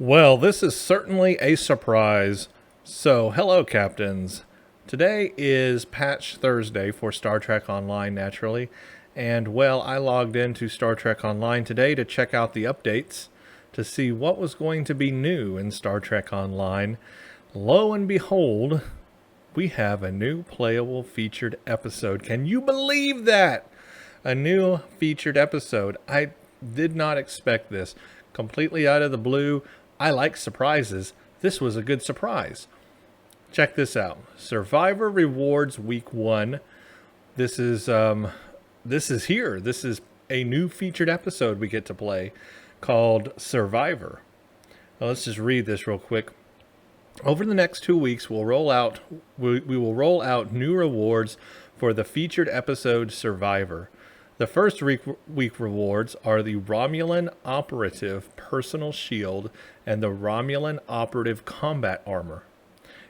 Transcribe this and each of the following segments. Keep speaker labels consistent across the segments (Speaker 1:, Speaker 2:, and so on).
Speaker 1: Well, this is certainly a surprise. So, hello, Captains. Today is Patch Thursday for Star Trek Online, naturally. And, well, I logged into Star Trek Online today to check out the updates to see what was going to be new in Star Trek Online. Lo and behold, we have a new playable featured episode. Can you believe that? A new featured episode. I did not expect this. Completely out of the blue. I like surprises. This was a good surprise. Check this out. Survivor Rewards Week 1. This is here. This is a new featured episode we get to play called Survivor. Now, let's just read this real quick. Over the next 2 weeks, we will roll out new rewards for the featured episode Survivor. The first week rewards are the Romulan Operative Personal Shield and the Romulan Operative Combat Armor.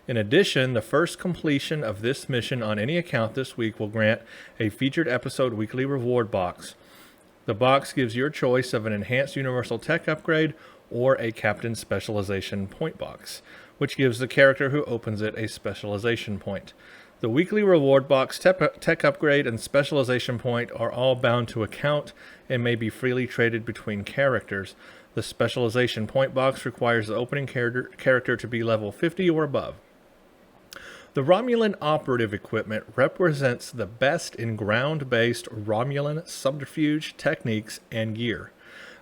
Speaker 1: In addition, the first completion of this mission on any account this week will grant a featured episode weekly reward box. The box gives your choice of an enhanced universal tech upgrade or a captain specialization point box, which gives the character who opens it a specialization point. The weekly reward box, tech upgrade, and specialization point are all bound to account and may be freely traded between characters. The specialization point box requires the opening character to be level 50 or above. The Romulan operative equipment represents the best in ground-based Romulan subterfuge techniques and gear.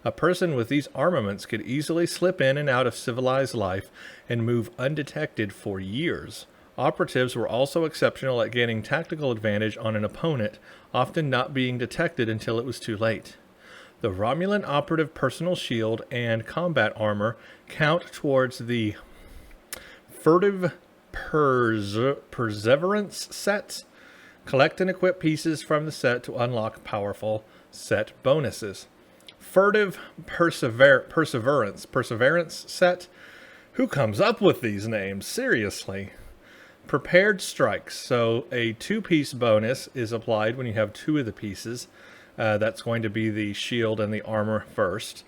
Speaker 1: A person with these armaments could easily slip in and out of civilized life and move undetected for years. Operatives were also exceptional at gaining tactical advantage on an opponent, often not being detected until it was too late. The Romulan Operative Personal Shield and Combat Armor count towards the Furtive Perseverance set. Collect and equip pieces from the set to unlock powerful set bonuses. Furtive Perseverance set? Who comes up with these names? Seriously. Prepared strikes. So a 2-piece bonus is applied when you have 2 of the pieces. That's going to be the shield and the armor first.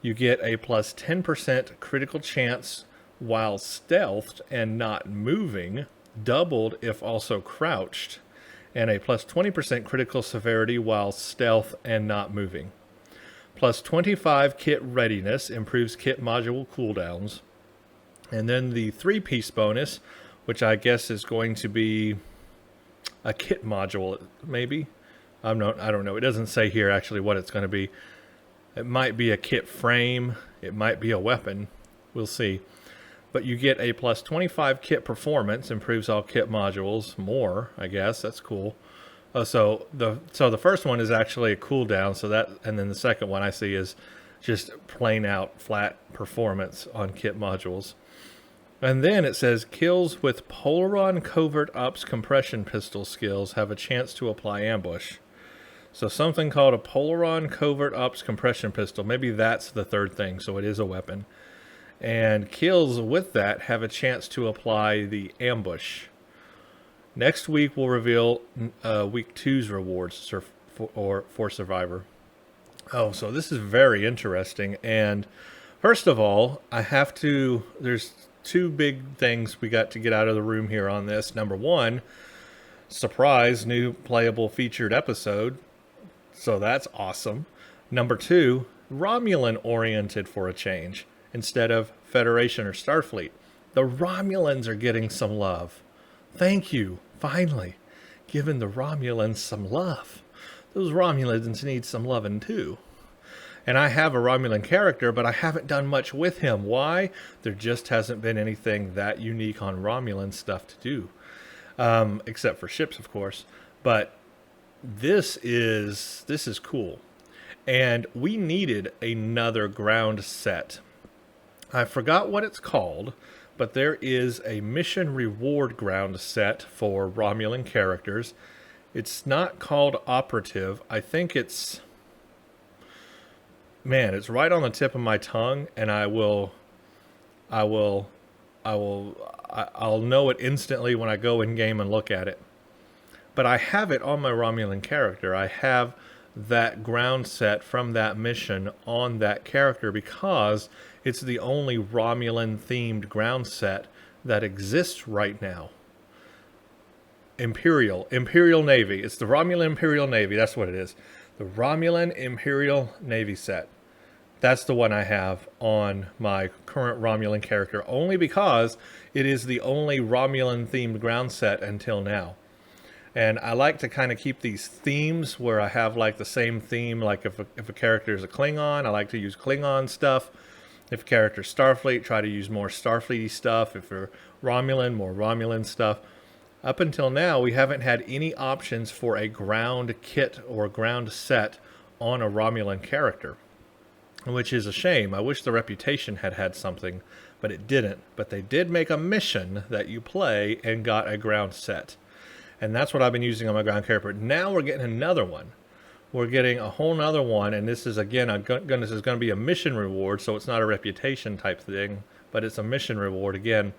Speaker 1: You get a plus 10% critical chance while stealthed and not moving, doubled if also crouched, and a plus 20% critical severity while stealth and not moving. Plus 25 kit readiness, improves kit module cooldowns. And then the 3-piece bonus, which I guess is going to be a kit module, maybe? I don't know. It doesn't say here actually what it's going to be. It might be a kit frame. It might be a weapon. We'll see. But you get a plus 25 kit performance, improves all kit modules more, I guess. That's cool. So the first one is actually a cooldown, and then the second one I see is just plain out flat performance on kit modules. And then it says kills with Polaron Covert Ops compression pistol skills have a chance to apply ambush. So something called a Polaron Covert Ops compression pistol. Maybe that's the third thing, so it is a weapon. And kills with that have a chance to apply the ambush. Next week we'll reveal week 2's rewards for Survivor. Oh, so this is very interesting. And first of all, there's 2 big things we got to get out of the room here on this. Number 1, surprise, new playable featured episode. So that's awesome. Number 2, Romulan oriented for a change instead of Federation or Starfleet. The Romulans are getting some love. Thank you, finally, giving the Romulans some love. Those Romulans need some loving too. And I have a Romulan character, but I haven't done much with him. Why? There just hasn't been anything that unique on Romulan stuff to do. Except for ships, of course. But this is cool. And we needed another ground set. I forgot what it's called, but there is a mission reward ground set for Romulan characters. It's not called Operative. I think it's... Man, it's right on the tip of my tongue, and I'll know it instantly when I go in game and look at it. But I have it on my Romulan character. I have that ground set from that mission on that character because It's the only Romulan-themed ground set that exists right now. Imperial Navy. It's the Romulan Imperial Navy. That's what it is. The Romulan Imperial Navy set. That's the one I have on my current Romulan character, only because it is the only Romulan-themed ground set until now. And I like to kind of keep these themes where I have like the same theme. Like if a character is a Klingon, I like to use Klingon stuff. If a character's Starfleet, try to use more Starfleety stuff. If you're Romulan, more Romulan stuff. Up until now, we haven't had any options for a ground kit or ground set on a Romulan character, which is a shame. I wish the Reputation had something, but it didn't. But they did make a mission that you play and got a ground set. And that's what I've been using on my ground character. Now we're getting another one. We're getting a whole nother one, and this is, again, this is going to be a mission reward, so it's not a Reputation type thing, but it's a mission reward again.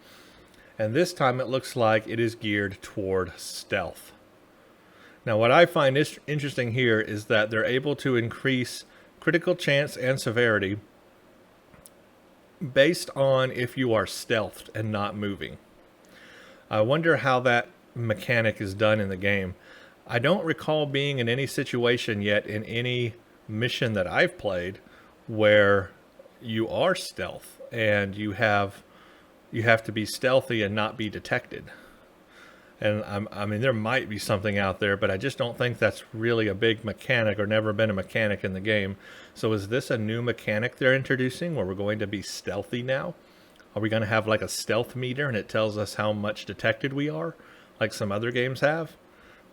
Speaker 1: And this time it looks like it is geared toward stealth. Now what I find interesting here is that they're able to increase critical chance and severity based on if you are stealthed and not moving. I wonder how that mechanic is done in the game. I don't recall being in any situation yet in any mission that I've played where you are stealth and you have to be stealthy and not be detected. And I mean, there might be something out there, but I just don't think that's really a big mechanic or never been a mechanic in the game. So is this a new mechanic they're introducing where we're going to be stealthy now? Are we going to have like a stealth meter and it tells us how much detected we are, like some other games have?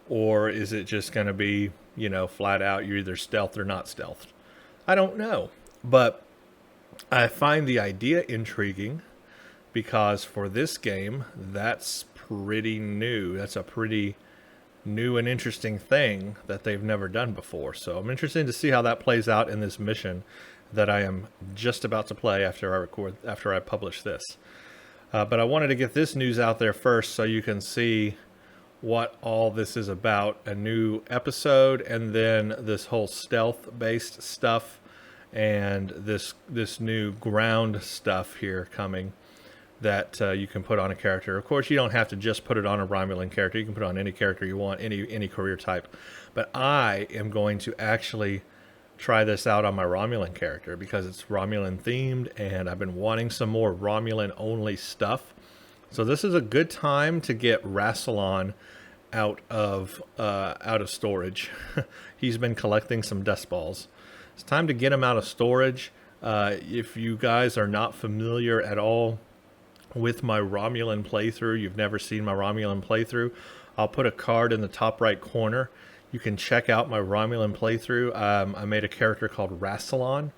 Speaker 1: Or is it just going to be, you know, flat out, you're either stealthed or not stealthed? I don't know. But I find the idea intriguing because for this game, that's pretty new. That's a pretty new and interesting thing that they've never done before. So I'm interested to see how that plays out in this mission that I am just about to play after I publish this. But I wanted to get this news out there first so you can see what all this is about. A new episode, and then this whole stealth-based stuff, and this new ground stuff here coming that you can put on a character. Of course, you don't have to just put it on a Romulan character. You can put it on any character you want, any career type. But I am going to actually try this out on my Romulan character because it's Romulan themed, and I've been wanting some more Romulan only stuff. So this is a good time to get Rassilon out of storage. He's been collecting some dust balls. It's time to get him out of storage. If you guys are not familiar at all with my Romulan playthrough, you've never seen my Romulan playthrough, I'll put a card in the top right corner. You can check out my Romulan playthrough. I made a character called Rassilon,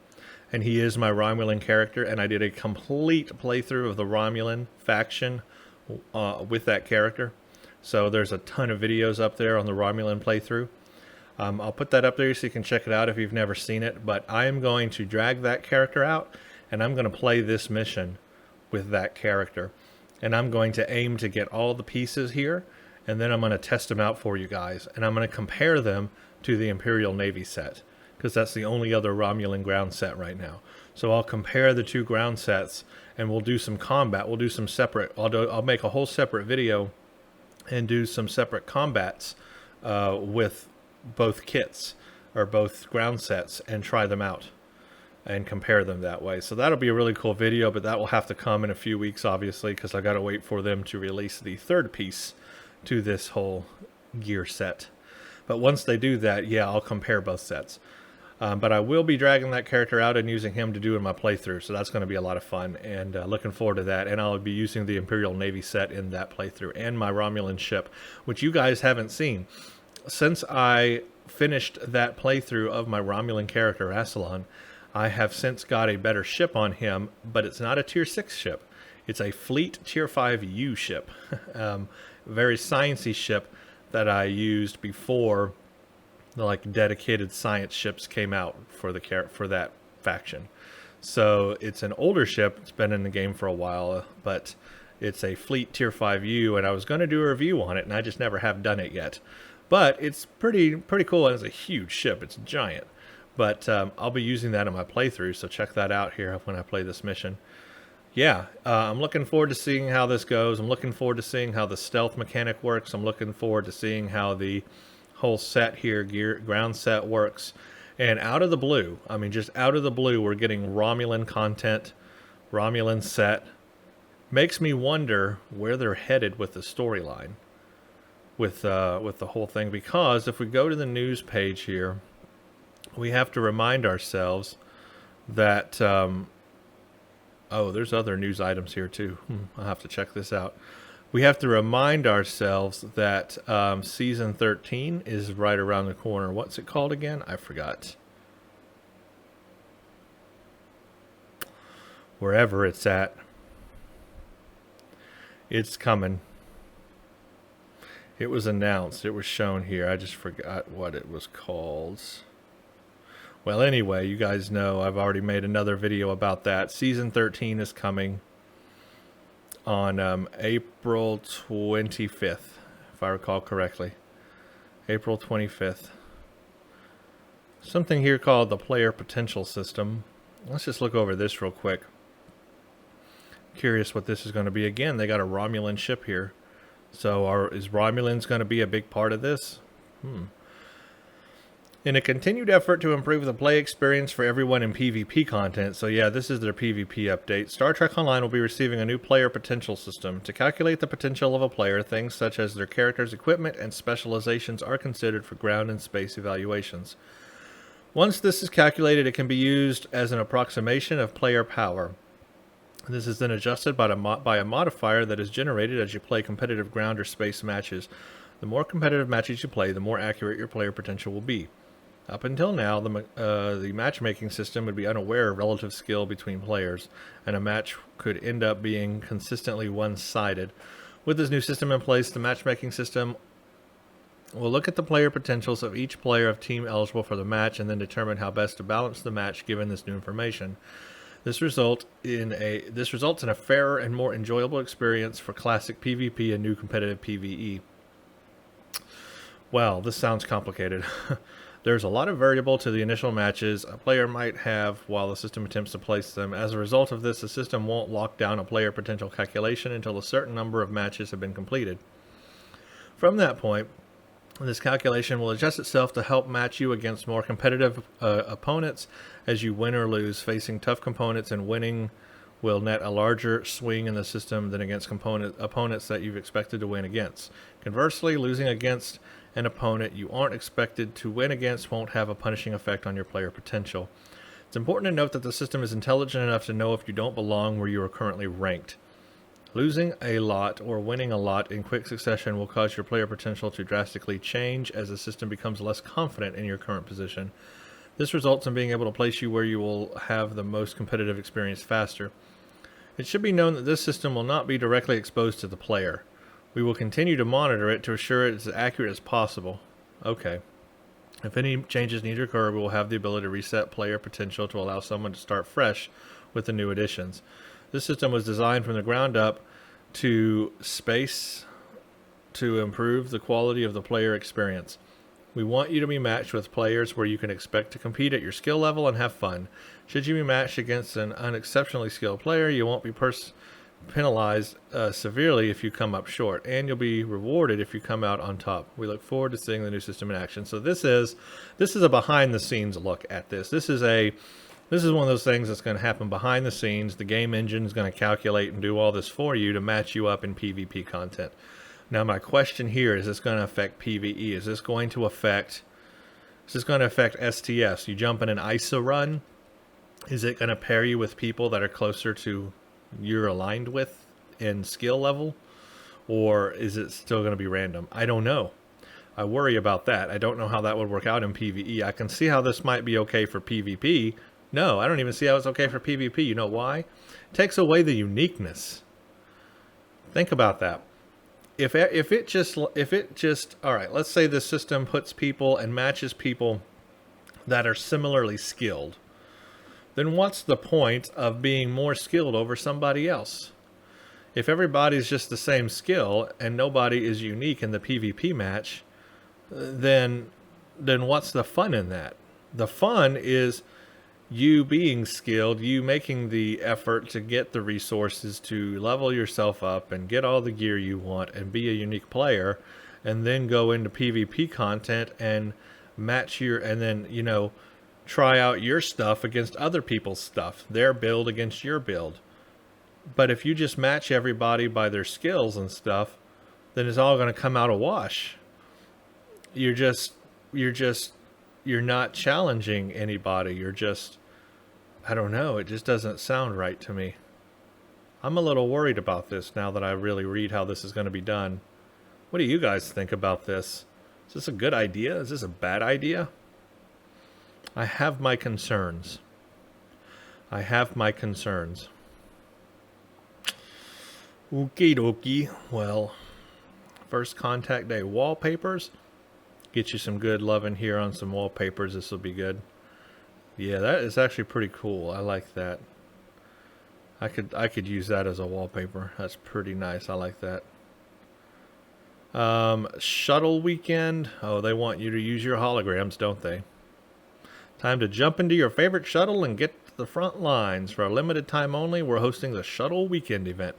Speaker 1: and he is my Romulan character, and I did a complete playthrough of the Romulan faction with that character. So there's a ton of videos up there on the Romulan playthrough. I'll put that up there so you can check it out if you've never seen it, but I am going to drag that character out, and I'm going to play this mission with that character. And I'm going to aim to get all the pieces here, and then I'm going to test them out for you guys, and I'm going to compare them to the Imperial Navy set, because that's the only other Romulan ground set right now. So I'll compare the two ground sets, and we'll do some combat. We'll do some separate, I'll make a whole separate video and do some separate combats with both kits or both ground sets and try them out and compare them that way. So that'll be a really cool video, but that will have to come in a few weeks, obviously, because I got to wait for them to release the third piece to this whole gear set. But once they do that, yeah, I'll compare both sets. But I will be dragging that character out and using him to do in my playthrough, so that's going to be a lot of fun, and looking forward to that. And I'll be using the Imperial Navy set in that playthrough, and my Romulan ship, which you guys haven't seen. Since I finished that playthrough of my Romulan character, Rassilon, I have since got a better ship on him, but it's not a Tier 6 ship. It's a Fleet Tier 5U ship. Very sciencey ship that I used before the like dedicated science ships came out for that faction. So it's an older ship. It's been in the game for a while, but it's a Fleet Tier 5U, and I was going to do a review on it, and I just never have done it yet. But it's pretty cool, and it's a huge ship. It's giant. But I'll be using that in my playthrough, so check that out here when I play this mission. Yeah, I'm looking forward to seeing how this goes. I'm looking forward to seeing how the stealth mechanic works. I'm looking forward to seeing how the whole set here, ground set, works. And out of the blue, I mean, just out of the blue, we're getting Romulan content, Romulan set. Makes me wonder where they're headed with the storyline, with the whole thing. Because if we go to the news page here, we have to remind ourselves that... oh, there's other news items here too. I'll have to check this out. We have to remind ourselves that Season 13 is right around the corner. What's it called again? I forgot. Wherever it's at. It's coming. It was announced. It was shown here. I just forgot what it was called. Well, anyway, you guys know I've already made another video about that. Season 13 is coming on April 25th, if I recall correctly. April 25th. Something here called the Player Potential System. Let's just look over this real quick. Curious what this is going to be. Again, they got a Romulan ship here. So is Romulans going to be a big part of this? In a continued effort to improve the play experience for everyone in PvP content, so yeah, this is their PvP update, Star Trek Online will be receiving a new player potential system. To calculate the potential of a player, things such as their character's equipment and specializations are considered for ground and space evaluations. Once this is calculated, it can be used as an approximation of player power. This is then adjusted by a modifier that is generated as you play competitive ground or space matches. The more competitive matches you play, the more accurate your player potential will be. Up until now, the matchmaking system would be unaware of relative skill between players, and a match could end up being consistently one-sided. With this new system in place, the matchmaking system will look at the player potentials of each player of team eligible for the match and then determine how best to balance the match given this new information. This results in a fairer and more enjoyable experience for classic PvP and new competitive PvE. Well, this sounds complicated. There's a lot of variable to the initial matches a player might have while the system attempts to place them. As a result of this, the system won't lock down a player potential calculation until a certain number of matches have been completed. From that point, this calculation will adjust itself to help match you against more competitive opponents as you win or lose. Facing tough components and winning will net a larger swing in the system than against opponents that you've expected to win against. Conversely, losing against an opponent you aren't expected to win against won't have a punishing effect on your player potential. It's important to note that the system is intelligent enough to know if you don't belong where you are currently ranked. Losing a lot or winning a lot in quick succession will cause your player potential to drastically change as the system becomes less confident in your current position. This results in being able to place you where you will have the most competitive experience faster. It should be known that this system will not be directly exposed to the player. We will continue to monitor it to assure it is as accurate as possible. Okay. If any changes need to occur, we will have the ability to reset player potential to allow someone to start fresh with the new additions. This system was designed from the ground up to improve the quality of the player experience. We want you to be matched with players where you can expect to compete at your skill level and have fun. Should you be matched against an unexceptionally skilled player, you won't be penalized severely if you come up short, and you'll be rewarded if you come out on top. We look forward to seeing the new system in action. So this is a behind the scenes look at this. This is one of those things that's going to happen behind the scenes. The game engine is going to calculate and do all this for you to match you up in PvP content. Now my question here is this going to affect PvE? Is this going to affect STS? You jump in an ISA run, is it going to pair you with people that are closer to you're aligned with in skill level, or is it still going to be random? I don't know. I worry about that. I don't know how that would work out in PvE. I can see how this might be okay for PvP. No, I don't even see how it's okay for PvP. You know why? It takes away the uniqueness. Think about that. If it just all right, let's say the system puts people and matches people that are similarly skilled, then what's the point of being more skilled over somebody else? If everybody's just the same skill and nobody is unique in the PvP match, then what's the fun in that? The fun is you being skilled, you making the effort to get the resources to level yourself up and get all the gear you want and be a unique player, and then go into PvP content and match your, and then, you know, try out your stuff against other people's stuff, their build against your build. But if you just match everybody by their skills and stuff, then it's all going to come out a wash. You're just, you're just, you're not challenging anybody. You're just, I don't know. It just doesn't sound right to me. I'm a little worried about this now that I really read how this is going to be done. What do you guys think about this? Is this a good idea? Is this a bad idea? I have my concerns. I have my concerns. Okie dokie. Well, first contact day wallpapers. Get you some good loving here on some wallpapers. This will be good. Yeah, that is actually pretty cool. I like that. I could use that as a wallpaper. That's pretty nice. I like that. Shuttle Weekend. Oh, they want you to use your holograms, don't they? Time to jump into your favorite shuttle and get to the front lines. For a limited time only, we're hosting the Shuttle Weekend event.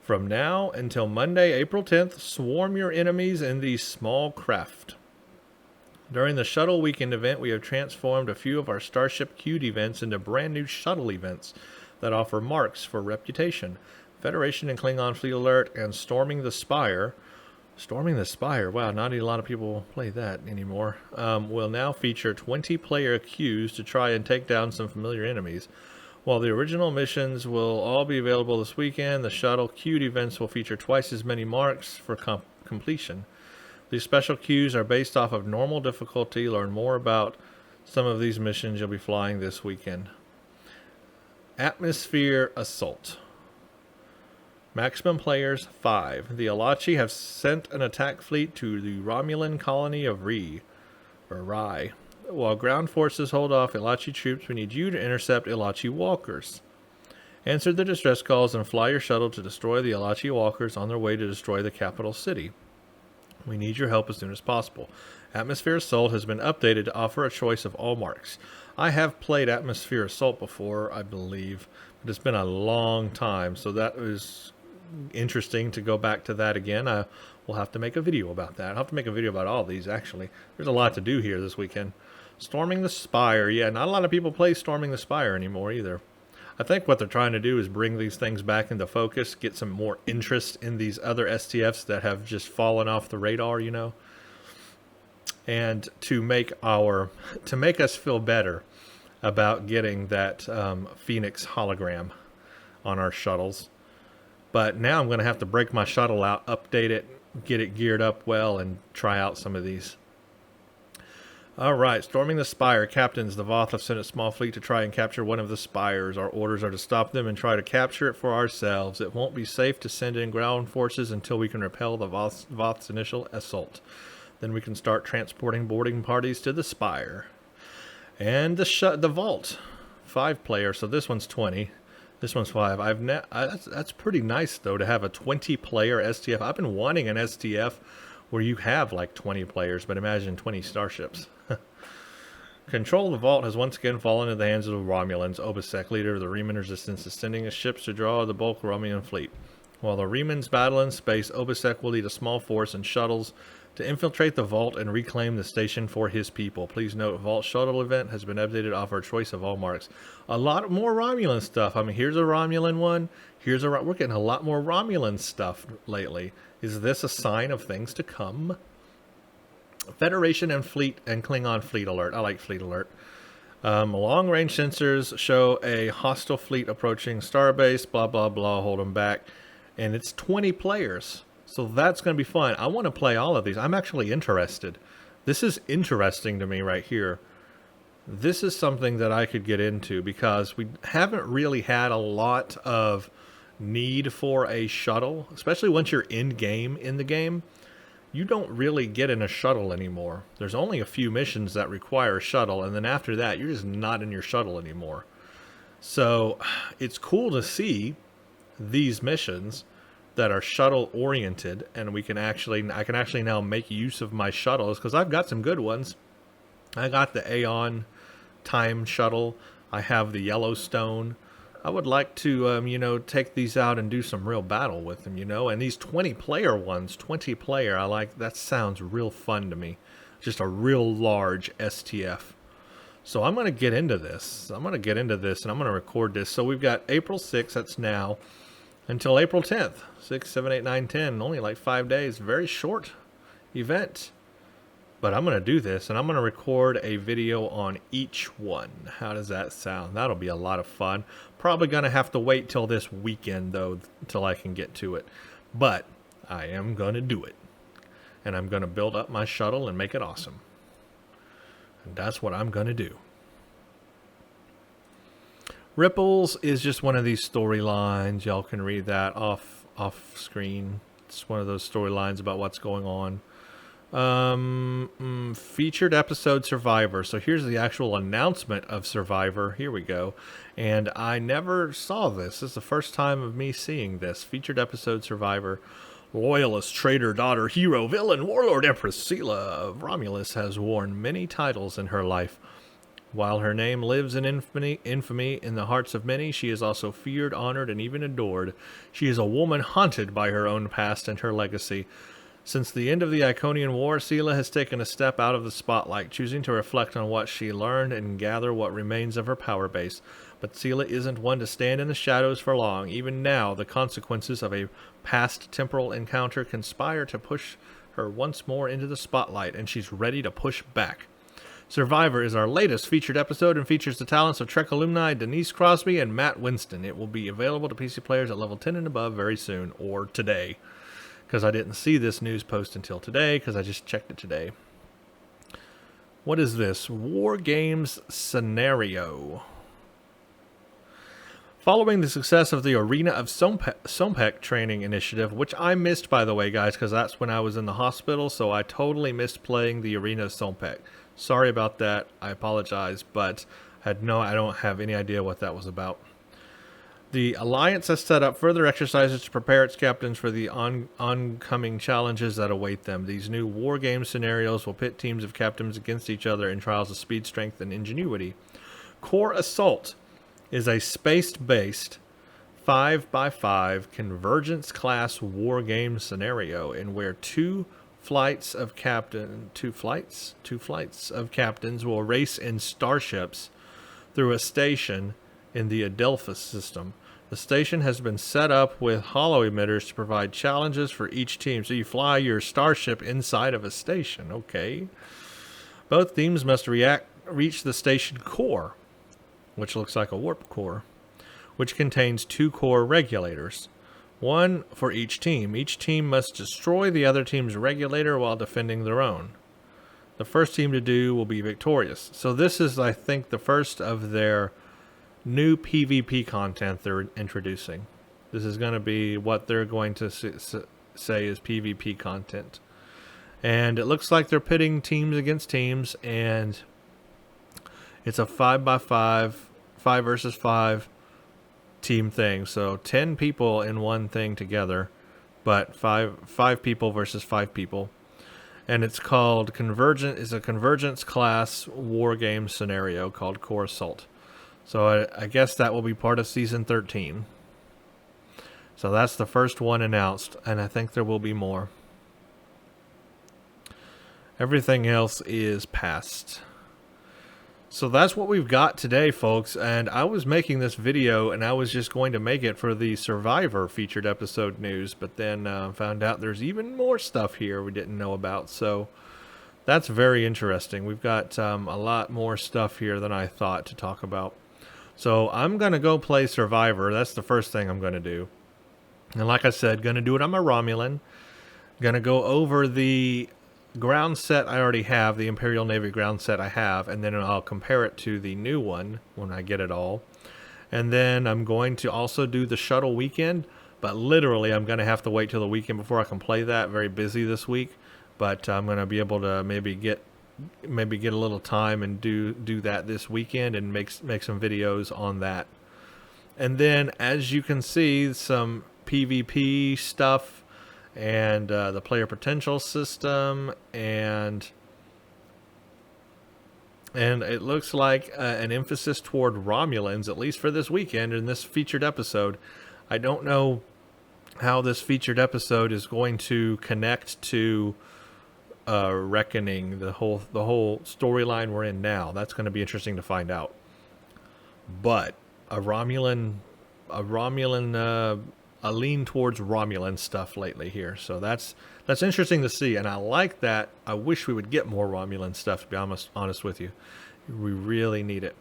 Speaker 1: From now until Monday, April 10th, swarm your enemies in these small craft. During the Shuttle Weekend event, we have transformed a few of our Starship Queued events into brand new shuttle events that offer marks for reputation. Federation and Klingon Fleet Alert and Storming the Spire. Storming the Spire, wow, not a lot of people play that anymore. Will now feature 20-player queues to try and take down some familiar enemies. While the original missions will all be available this weekend, the Shuttle Queued events will feature twice as many marks for completion. These special queues are based off of normal difficulty. Learn more about some of these missions you'll be flying this weekend. Atmosphere Assault. Maximum players 5. The Alachi have sent an attack fleet to the Romulan colony of Rye. While ground forces hold off Ilachi troops, we need you to intercept Ilachi walkers. Answer the distress calls and fly your shuttle to destroy the Ilachi walkers on their way to destroy the capital city. We need your help as soon as possible. Atmosphere Assault has been updated to offer a choice of all marks. I have played Atmosphere Assault before, I believe, but it's been a long time, so that was interesting to go back to that again. I will have to make a video about that. I'll have to make a video about all these, actually. There's a lot to do here this weekend. Storming the Spire. Yeah, not a lot of people play Storming the Spire anymore either. I think what they're trying to do is bring these things back into focus, get some more interest in these other STFs that have just fallen off the radar, you know. And to make us feel better about getting that Phoenix hologram on our shuttles. But now I'm going to have to break my shuttle out, update it, get it geared up well, and try out some of these. All right, Storming the Spire. Captains, the Voth have sent a small fleet to try and capture one of the spires. Our orders are to stop them and try to capture it for ourselves. It won't be safe to send in ground forces until we can repel the Voth's initial assault. Then we can start transporting boarding parties to the Spire. And the Vault. 5-player, so this one's 20. This one's 5. That's pretty nice, though, to have a 20-player STF. I've been wanting an STF where you have like 20 players, but imagine 20 starships. Control the Vault has once again fallen into the hands of the Romulans. Obasek, leader of the Reman Resistance, is sending his ships to draw the bulk Romulan fleet. While the Remans battle in space, Obasek will lead a small force and shuttles to infiltrate the Vault and reclaim the station for his people. Please note, Vault Shuttle event has been updated to offer a choice of all marks. A lot more Romulan stuff. I mean, here's a Romulan one. We're getting a lot more Romulan stuff lately. Is this a sign of things to come? Federation and Fleet and Klingon Fleet Alert. I like Fleet Alert. Long-range sensors show a hostile fleet approaching starbase. Blah, blah, blah. Hold them back. And it's 20 players. So that's going to be fun. I want to play all of these. I'm actually interested. This is interesting to me right here. This is something that I could get into because we haven't really had a lot of need for a shuttle, especially once you're in the game. You don't really get in a shuttle anymore. There's only a few missions that require a shuttle, and then after that, you're just not in your shuttle anymore. So it's cool to see these missions that are shuttle oriented, and I can actually now make use of my shuttles because I've got some good ones. I got the Aeon time shuttle. I have the Yellowstone. I would like to, take these out and do some real battle with them, And these 20-player ones, 20-player, I like, that sounds real fun to me. Just a real large STF. So I'm going to get into this. I'm going to get into this, and I'm going to record this. So we've got April 6th, that's now, until April 10th. 6, 7, 8, 9, 10. Only like 5 days. Very short event. But I'm going to do this, and I'm going to record a video on each one. How does that sound? That'll be a lot of fun. Probably going to have to wait till this weekend, though, till I can get to it. But I am going to do it. And I'm going to build up my shuttle and make it awesome. And that's what I'm going to do. Ripples is just one of these storylines. Y'all can read that off screen. It's one of those storylines about what's going on. Featured episode Survivor. So here's the actual announcement of Survivor. Here we go. And I never saw this. This is the first time of me seeing this. Featured episode Survivor. Loyalist, traitor, daughter, hero, villain, warlord, empress Sela of Romulus has worn many titles in her life. While her name lives in infamy in the hearts of many, she is also feared, honored, and even adored. She is a woman haunted by her own past and her legacy. Since the end of the Iconian War, Sela has taken a step out of the spotlight, choosing to reflect on what she learned and gather what remains of her power base. But Sela isn't one to stand in the shadows for long. Even now, the consequences of a past temporal encounter conspire to push her once more into the spotlight, and she's ready to push back. Survivor is our latest featured episode and features the talents of Trek alumni Denise Crosby and Matt Winston. It will be available to PC players at level 10 and above very soon, or today. Because I didn't see this news post until today, because I just checked it today. What is this? War Games Scenario. Following the success of the Arena of Sompek training initiative, which I missed, by the way, guys, because that's when I was in the hospital, so I totally missed playing the Arena of Sompek. Sorry about that. I apologize, but I don't have any idea what that was about. The Alliance has set up further exercises to prepare its captains for the oncoming challenges that await them. These new war game scenarios will pit teams of captains against each other in trials of speed, strength, and ingenuity. Core Assault is a space-based 5x5 convergence-class war game scenario in where two flights of captains will race in starships through a station in the Adelphus system. The station has been set up with holo emitters to provide challenges for each team. So you fly your starship inside of a station. Okay. Both teams must reach the station core, which looks like a warp core, which contains 2 core regulators. One for each team. Each team must destroy the other team's regulator while defending their own. The first team to do will be victorious. So this is, I think, the first of their new PvP content they're introducing. This is going to be what they're going to say is PvP content. And it looks like they're pitting teams against teams, and it's a 5x5, 5 versus 5 team thing. So 10 people in one thing together, but five people versus 5 people. And it's called It's a convergence class war game scenario called Core Assault. So I guess that will be part of Season 13. So that's the first one announced, and I think there will be more. Everything else is past. So that's what we've got today, folks. And I was making this video, and I was just going to make it for the Survivor featured episode news, but then found out there's even more stuff here we didn't know about. So that's very interesting. We've got a lot more stuff here than I thought to talk about. So I'm going to go play Survivor. That's the first thing I'm going to do. And like I said, going to do it on my Romulan. Going to go over the ground set I already have, the Imperial Navy ground set I have, and then I'll compare it to the new one when I get it all. And then I'm going to also do the Shuttle Weekend, but literally I'm going to have to wait till the weekend before I can play that. Very busy this week, but I'm going to be able to maybe get a little time and do that this weekend and make some videos on that. And then, as you can see, some PvP stuff and the player potential system and And it looks like an emphasis toward Romulans, at least for this weekend in this featured episode. I don't know how this featured episode is going to connect to Reckoning, the whole storyline we're in now. That's going to be interesting to find out. But a lean towards Romulan stuff lately here, so that's interesting to see, and I like that. I wish we would get more Romulan stuff, to be honest with you. We really need it.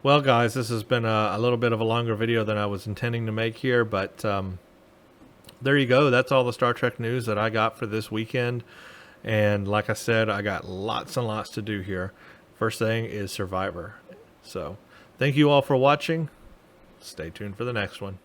Speaker 1: Well, guys, this has been a little bit of a longer video than I was intending to make here, but there you go. That's all the Star Trek news that I got for this weekend, and like I said, I got lots and lots to do here. First thing is Survivor. So thank you all for watching. Stay tuned for the next one.